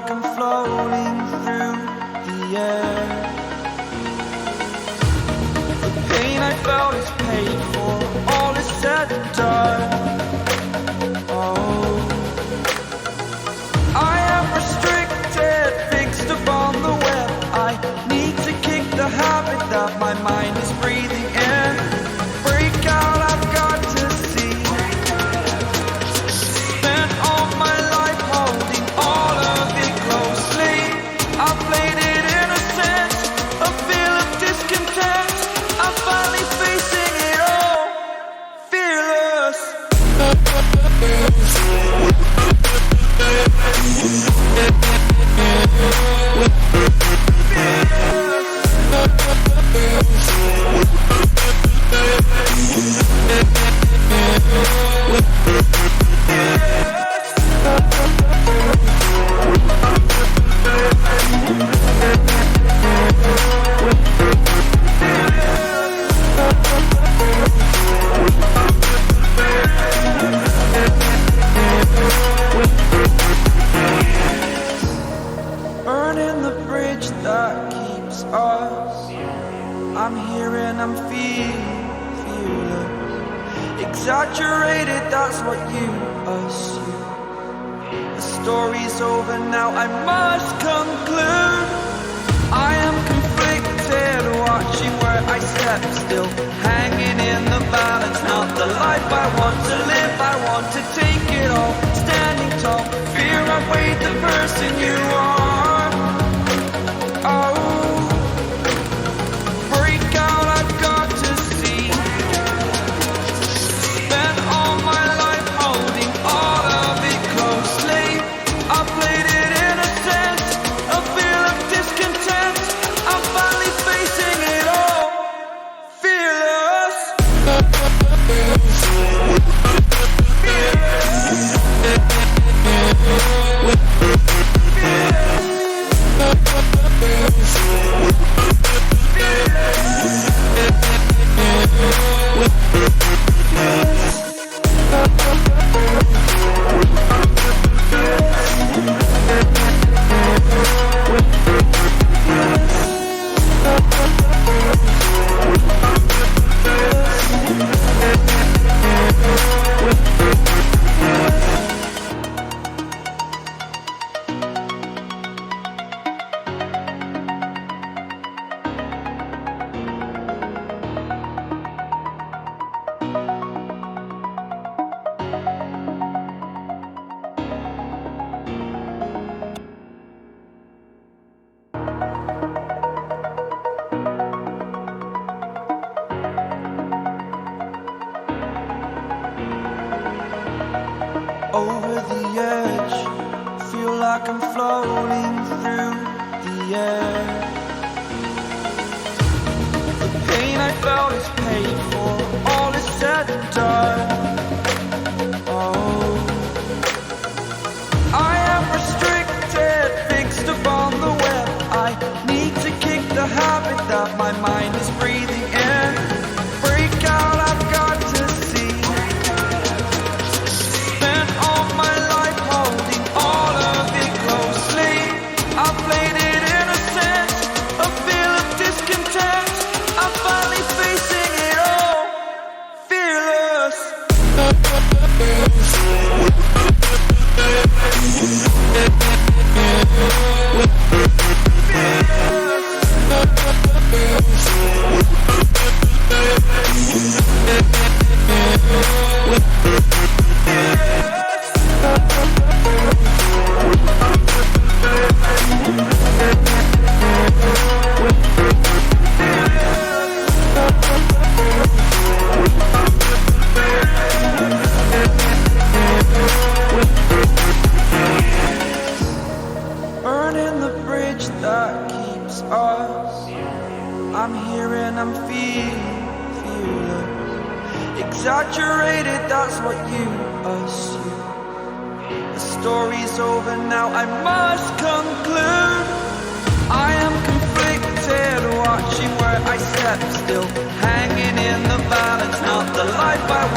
like I'm floating through the air. The pain I felt is paid for, all is said and done. Oh, I am restricted, fixed upon the web. I need to kick the habit that my mind is breathing in. Break out, I've got to see. Spent all my life holding all of it closely. I played it innocent, a feel of discontent. I'm finally facing it all, fearless. Burning the bridge that keeps us. I'm here and I'm feeling exaggerated, that's what you assume. The story's over now, I must conclude. I am conflicted, watching where I step still, hanging in the balance. Not the life I want to live, I want to take it all. Standing tall, fear I've weighed the person you are. Over the edge, feel like I'm floating through the air. The pain I felt is paid for, all is said and done. Oh, I am restricted, fixed upon the web. I need to kick the habit that my mind is breathing in. Break out, I've got to see. Spent all my life holding all of it closely. I played it innocent, a feel of discontent. I'm finally facing it all, fearless. Burning the bridge that keeps us. I'm here and I'm feeling exaggerated, that's what you assume. The story's over now, I must conclude. I am conflicted, watching where I step still, hanging in the balance. Not the life I want.